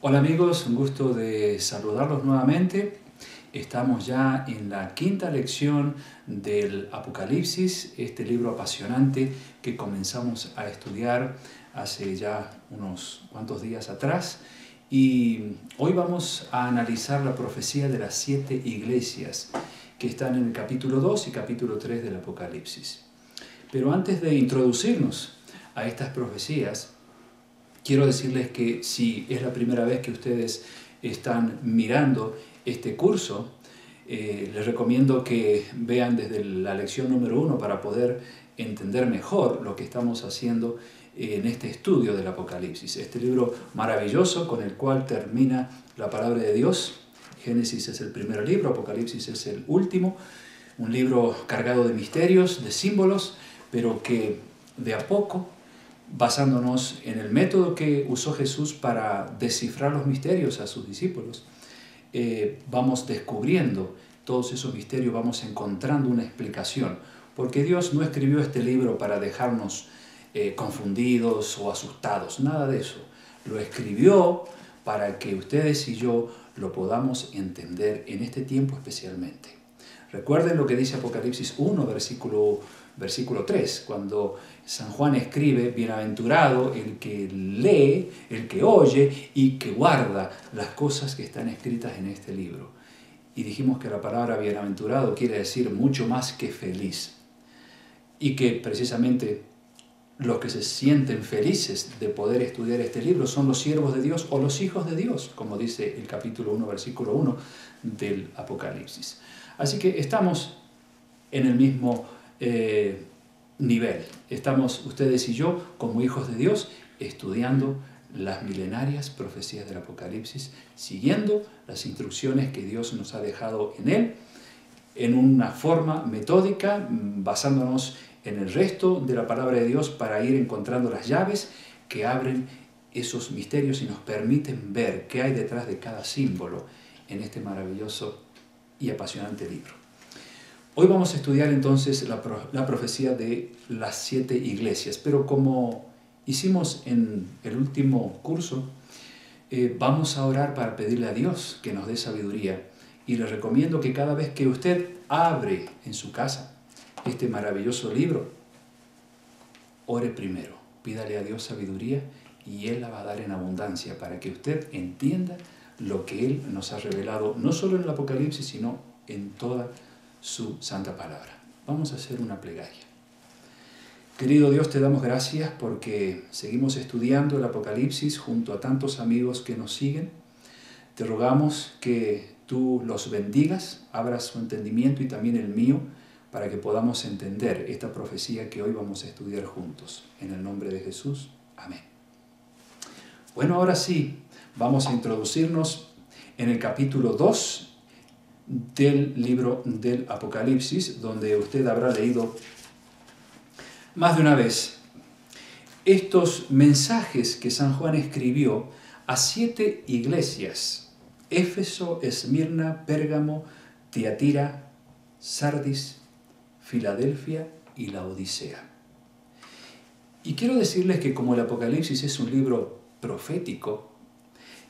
Hola amigos, un gusto de saludarlos nuevamente. Estamos ya en la quinta lección del Apocalipsis, este libro apasionante que comenzamos a estudiar hace ya unos cuantos días atrás. Y hoy vamos a analizar la profecía de las 7 iglesias que están en el capítulo 2 y capítulo 3 del Apocalipsis. Pero antes de introducirnos a estas profecías, quiero decirles que si es la primera vez que ustedes están mirando este curso, les recomiendo que vean desde la lección número 1 para poder entender mejor lo que estamos haciendo en este estudio del Apocalipsis. Este libro maravilloso con el cual termina la palabra de Dios. Génesis es el primer libro, Apocalipsis es el último. Un libro cargado de misterios, de símbolos, pero que de a poco, basándonos en el método que usó Jesús para descifrar los misterios a sus discípulos, vamos descubriendo todos esos misterios, vamos encontrando una explicación, porque Dios no escribió este libro para dejarnos confundidos o asustados, nada de eso. Lo escribió para que ustedes y yo lo podamos entender en este tiempo especialmente. Recuerden lo que dice Apocalipsis 1, versículo 3, cuando San Juan escribe: bienaventurado el que lee, el que oye y que guarda las cosas que están escritas en este libro. Y dijimos que la palabra bienaventurado quiere decir mucho más que feliz. Y que precisamente los que se sienten felices de poder estudiar este libro son los siervos de Dios o los hijos de Dios, como dice el capítulo 1, versículo 1 del Apocalipsis. Así que estamos en el mismo nivel. Estamos ustedes y yo como hijos de Dios estudiando las milenarias profecías del Apocalipsis, siguiendo las instrucciones que Dios nos ha dejado en él, en una forma metódica, basándonos en el resto de la palabra de Dios para ir encontrando las llaves que abren esos misterios y nos permiten ver qué hay detrás de cada símbolo en este maravilloso y apasionante libro. Hoy vamos a estudiar entonces la profecía de las 7 iglesias, pero como hicimos en el último curso, vamos a orar para pedirle a Dios que nos dé sabiduría, y les recomiendo que cada vez que usted abre en su casa este maravilloso libro, ore primero, pídale a Dios sabiduría y Él la va a dar en abundancia para que usted entienda lo que Él nos ha revelado, no solo en el Apocalipsis, sino en toda su santa palabra. Vamos a hacer una plegaria. Querido Dios, te damos gracias porque seguimos estudiando el Apocalipsis junto a tantos amigos que nos siguen. Te rogamos que tú los bendigas, abras su entendimiento y también el mío, para que podamos entender esta profecía que hoy vamos a estudiar juntos. En el nombre de Jesús. Amén. Bueno, ahora sí, vamos a introducirnos en el capítulo 2 del libro del Apocalipsis, donde usted habrá leído más de una vez estos mensajes que San Juan escribió a 7 iglesias: Éfeso, Esmirna, Pérgamo, Tiatira, Sardis, Filadelfia y la Odisea. Y quiero decirles que como el Apocalipsis es un libro profético,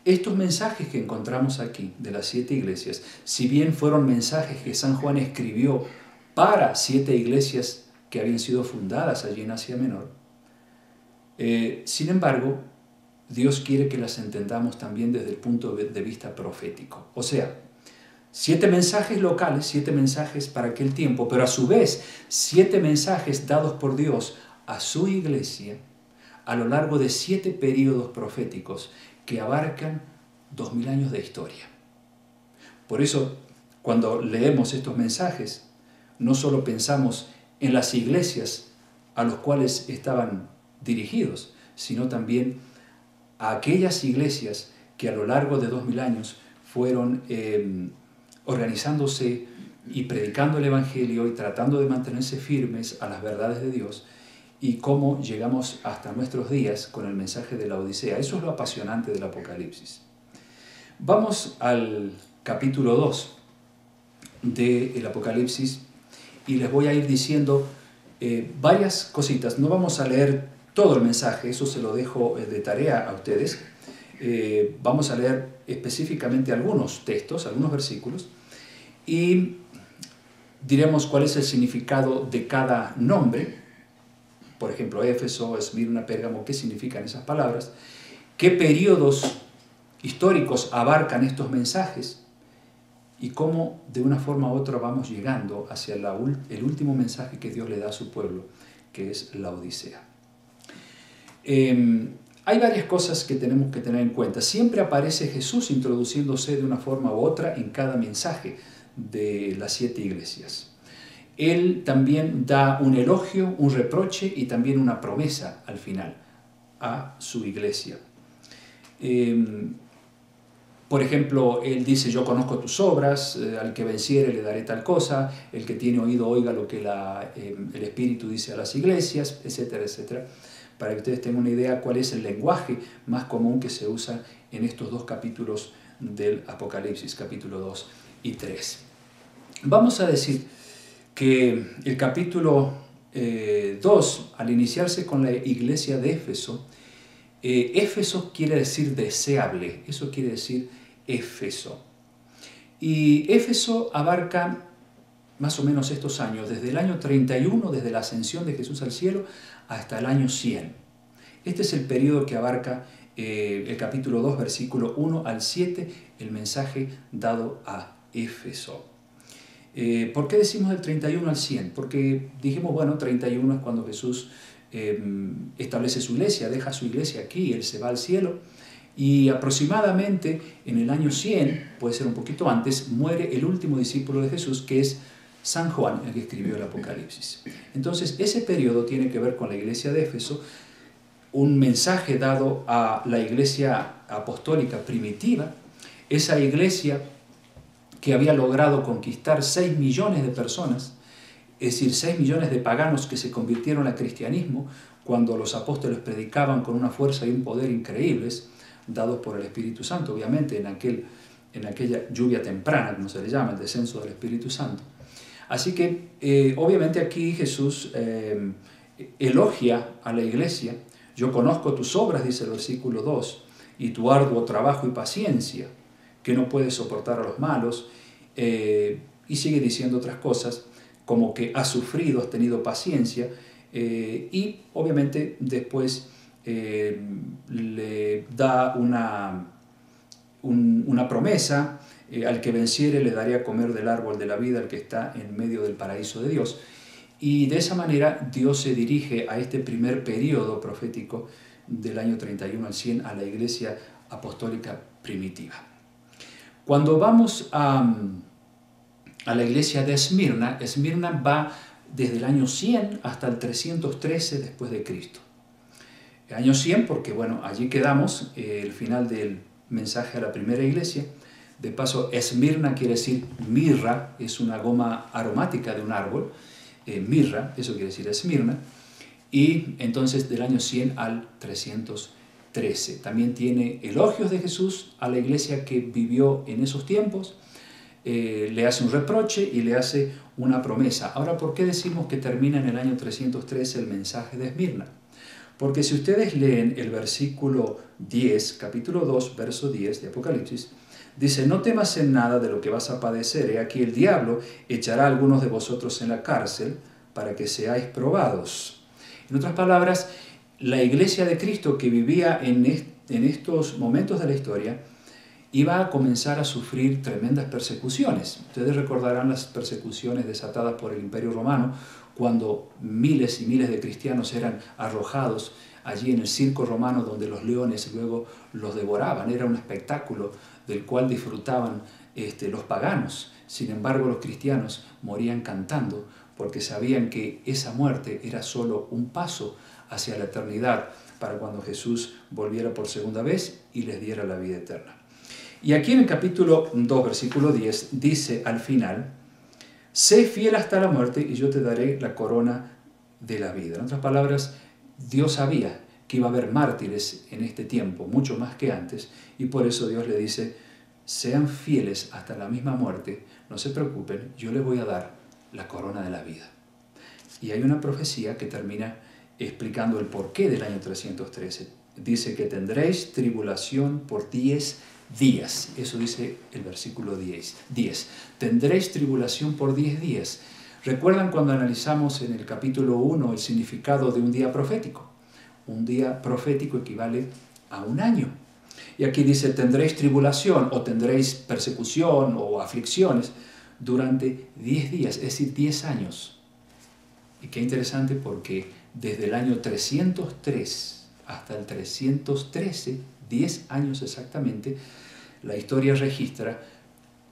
estos mensajes que encontramos aquí de las 7 iglesias, si bien fueron mensajes que San Juan escribió para 7 iglesias que habían sido fundadas allí en Asia Menor, sin embargo, Dios quiere que las entendamos también desde el punto de vista profético. O sea, 7 mensajes locales, 7 mensajes para aquel tiempo, pero a su vez 7 mensajes dados por Dios a su iglesia a lo largo de 7 períodos proféticos que abarcan 2000 años de historia. Por eso, cuando leemos estos mensajes, no solo pensamos en las iglesias a los cuales estaban dirigidos, sino también a aquellas iglesias que a lo largo de 2000 años fueron organizándose y predicando el Evangelio y tratando de mantenerse firmes a las verdades de Dios, y cómo llegamos hasta nuestros días con el mensaje de la Odisea. Eso es lo apasionante del Apocalipsis. Vamos al capítulo 2 del Apocalipsis y les voy a ir diciendo varias cositas. No vamos a leer todo el mensaje, eso se lo dejo de tarea a ustedes, Vamos a leer específicamente algunos textos, algunos versículos, y diremos cuál es el significado de cada nombre. Por ejemplo, Éfeso, Esmirna, Pérgamo, ¿qué significan esas palabras? ¿Qué periodos históricos abarcan estos mensajes? Y cómo de una forma u otra vamos llegando hacia el último mensaje que Dios le da a su pueblo, que es la Odisea. Hay varias cosas que tenemos que tener en cuenta. Siempre aparece Jesús introduciéndose de una forma u otra en cada mensaje de las 7 iglesias. Él también da un elogio, un reproche y también una promesa al final a su iglesia. Por ejemplo, él dice: yo conozco tus obras, al que venciere le daré tal cosa, el que tiene oído oiga lo que el Espíritu dice a las iglesias, etcétera, etcétera. Para que ustedes tengan una idea cuál es el lenguaje más común que se usa en estos 2 capítulos del Apocalipsis, capítulo 2 y 3. Vamos a decir que el capítulo 2, al iniciarse con la iglesia de Éfeso, Éfeso quiere decir deseable, eso quiere decir Éfeso. Y Éfeso abarca más o menos estos años, desde el año 31, desde la ascensión de Jesús al cielo, hasta el año 100. Este es el periodo que abarca el capítulo 2, versículo 1 al 7, el mensaje dado a Éfeso. ¿Por qué decimos del 31 al 100? Porque dijimos, bueno, 31 es cuando Jesús establece su iglesia, deja su iglesia aquí, Él se va al cielo, y aproximadamente en el año 100, puede ser un poquito antes, muere el último discípulo de Jesús, que es San Juan, el que escribió el Apocalipsis. Entonces, ese periodo tiene que ver con la iglesia de Éfeso, un mensaje dado a la iglesia apostólica primitiva, esa iglesia que había logrado conquistar 6 millones de personas, es decir, 6 millones de paganos que se convirtieron al cristianismo cuando los apóstoles predicaban con una fuerza y un poder increíbles, dados por el Espíritu Santo, obviamente en aquella lluvia temprana, como se le llama, el descenso del Espíritu Santo. Así que, obviamente aquí Jesús elogia a la iglesia. Yo conozco tus obras, dice el versículo 2, y tu arduo trabajo y paciencia, que no puedes soportar a los malos, y sigue diciendo otras cosas, como que has sufrido, has tenido paciencia, y obviamente después le da una promesa: al que venciere le daré a comer del árbol de la vida, al que está en medio del paraíso de Dios. Y de esa manera Dios se dirige a este primer periodo profético del año 31 al 100 a la iglesia apostólica primitiva. Cuando vamos a la iglesia de Esmirna, Esmirna va desde el año 100 hasta el 313 después de Cristo. El año 100 porque, bueno, allí quedamos, el final del mensaje a la primera iglesia. De paso, Esmirna quiere decir mirra, es una goma aromática de un árbol, mirra, eso quiere decir Esmirna, y entonces del año 100 al 313. También tiene elogios de Jesús a la iglesia que vivió en esos tiempos, le hace un reproche y le hace una promesa. Ahora, ¿por qué decimos que termina en el año 313 el mensaje de Esmirna? Porque si ustedes leen el versículo 10, capítulo 2, verso 10 de Apocalipsis, dice: no temas en nada de lo que vas a padecer. He aquí el diablo echará a algunos de vosotros en la cárcel para que seáis probados. En otras palabras, la iglesia de Cristo que vivía en estos momentos de la historia iba a comenzar a sufrir tremendas persecuciones. Ustedes recordarán las persecuciones desatadas por el Imperio Romano cuando miles y miles de cristianos eran arrojados allí en el circo romano, donde los leones luego los devoraban. Era un espectáculo del cual disfrutaban los paganos. Sin embargo, los cristianos morían cantando porque sabían que esa muerte era solo un paso hacia la eternidad, para cuando Jesús volviera por segunda vez y les diera la vida eterna. Y aquí en el capítulo 2, versículo 10, dice al final: sé fiel hasta la muerte y yo te daré la corona de la vida. En otras palabras, Dios sabía que iba a haber mártires en este tiempo, mucho más que antes, y por eso Dios le dice: sean fieles hasta la misma muerte, no se preocupen, yo les voy a dar la corona de la vida. Y hay una profecía que termina explicando el porqué del año 313. dice que tendréis tribulación por 10 días. Eso dice el versículo 10. Tendréis tribulación por 10 días. ¿Recuerdan cuando analizamos en el capítulo 1 el significado de un día profético? Un día profético equivale a un año. Y aquí dice, tendréis tribulación o tendréis persecución o aflicciones durante 10 días, es decir, 10 años. Y qué interesante porque desde el año 303 hasta el 313, 10 años exactamente, la historia registra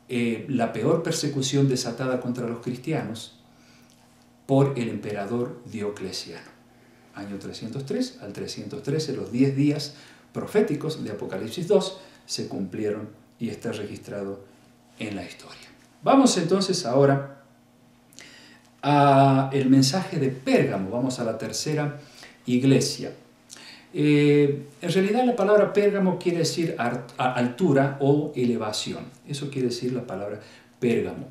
la peor persecución desatada contra los cristianos por el emperador Diocleciano. Año 303 al 313, los 10 días proféticos de Apocalipsis 2 se cumplieron y está registrado en la historia. Vamos entonces ahora al mensaje de Pérgamo, vamos a la tercera iglesia. En realidad la palabra Pérgamo quiere decir altura o elevación, eso quiere decir la palabra Pérgamo.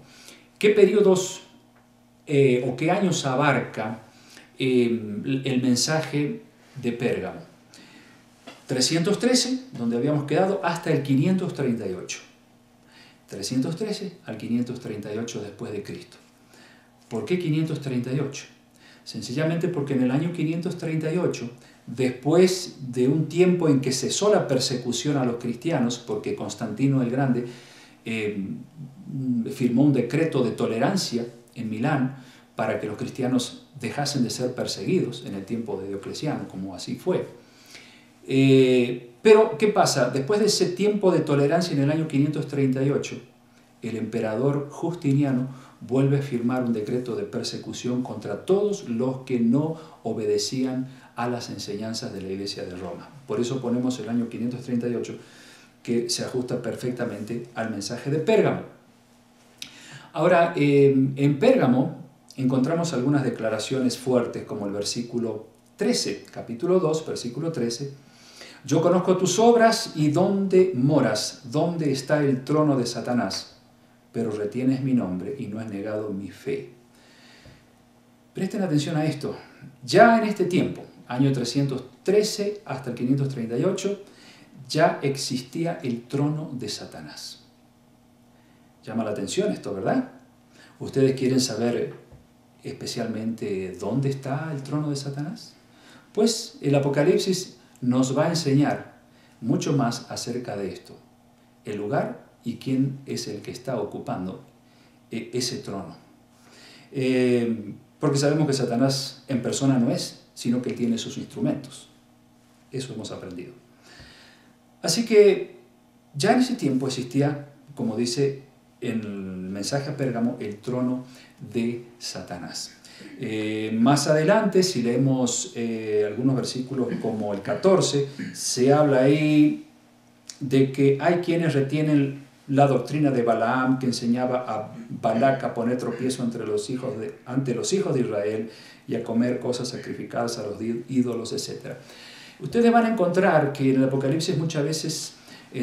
¿Qué periodos o qué años abarca el mensaje de Pérgamo? 313, donde habíamos quedado, hasta el 538. 313 al 538 después de Cristo. ¿Por qué 538? Sencillamente porque en el año 538, después de un tiempo en que cesó la persecución a los cristianos, porque Constantino el Grande firmó un decreto de tolerancia en Milán para que los cristianos dejasen de ser perseguidos en el tiempo de Diocleciano, como así fue. Pero, ¿qué pasa? Después de ese tiempo de tolerancia en el año 538, el emperador Justiniano vuelve a firmar un decreto de persecución contra todos los que no obedecían a las enseñanzas de la Iglesia de Roma. Por eso ponemos el año 538, que se ajusta perfectamente al mensaje de Pérgamo. Ahora, en Pérgamo encontramos algunas declaraciones fuertes, como el versículo 13, capítulo 2, versículo 13. Yo conozco tus obras y dónde moras, dónde está el trono de Satanás, pero retienes mi nombre y no has negado mi fe. Presten atención a esto. Ya en este tiempo, año 313 hasta el 538, ya existía el trono de Satanás. Llama la atención esto, ¿verdad? ¿Ustedes quieren saber especialmente dónde está el trono de Satanás? Pues el Apocalipsis nos va a enseñar mucho más acerca de esto, el lugar y quién es el que está ocupando ese trono. Porque sabemos que Satanás en persona no es, sino que tiene sus instrumentos. Eso hemos aprendido. Así que ya en ese tiempo existía, como dice en el mensaje a Pérgamo, el trono de Satanás. Más adelante, si leemos algunos versículos como el 14, se habla ahí de que hay quienes retienen la doctrina de Balaam, que enseñaba a Balac a poner tropiezo ante los hijos de Israel y a comer cosas sacrificadas a los ídolos, etc. Ustedes van a encontrar que en el Apocalipsis muchas veces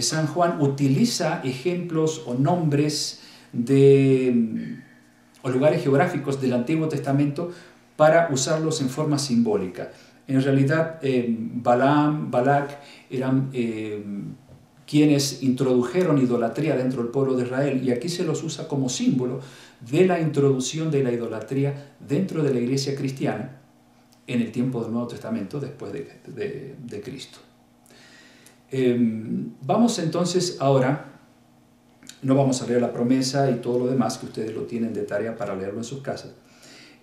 San Juan utiliza ejemplos o nombres o lugares geográficos del Antiguo Testamento para usarlos en forma simbólica. En realidad, Balaam, Balac eran quienes introdujeron idolatría dentro del pueblo de Israel, y aquí se los usa como símbolo de la introducción de la idolatría dentro de la iglesia cristiana en el tiempo del Nuevo Testamento, después de Cristo. Vamos entonces ahora, no vamos a leer la promesa y todo lo demás, que ustedes lo tienen de tarea para leerlo en sus casas,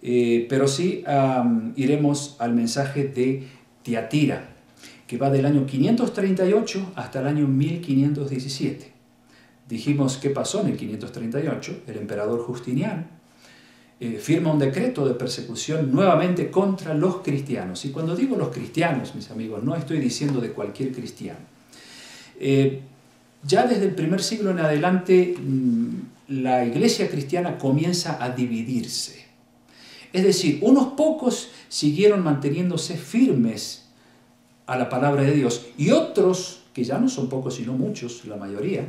pero sí iremos al mensaje de Tiatira, que va del año 538 hasta el año 1517. Dijimos qué pasó en el 538, el emperador Justiniano firma un decreto de persecución nuevamente contra los cristianos. Y cuando digo los cristianos, mis amigos, no estoy diciendo de cualquier cristiano. Ya desde el primer siglo en adelante, la iglesia cristiana comienza a dividirse. Es decir, unos pocos siguieron manteniéndose firmes a la palabra de Dios, y otros, que ya no son pocos sino muchos, la mayoría,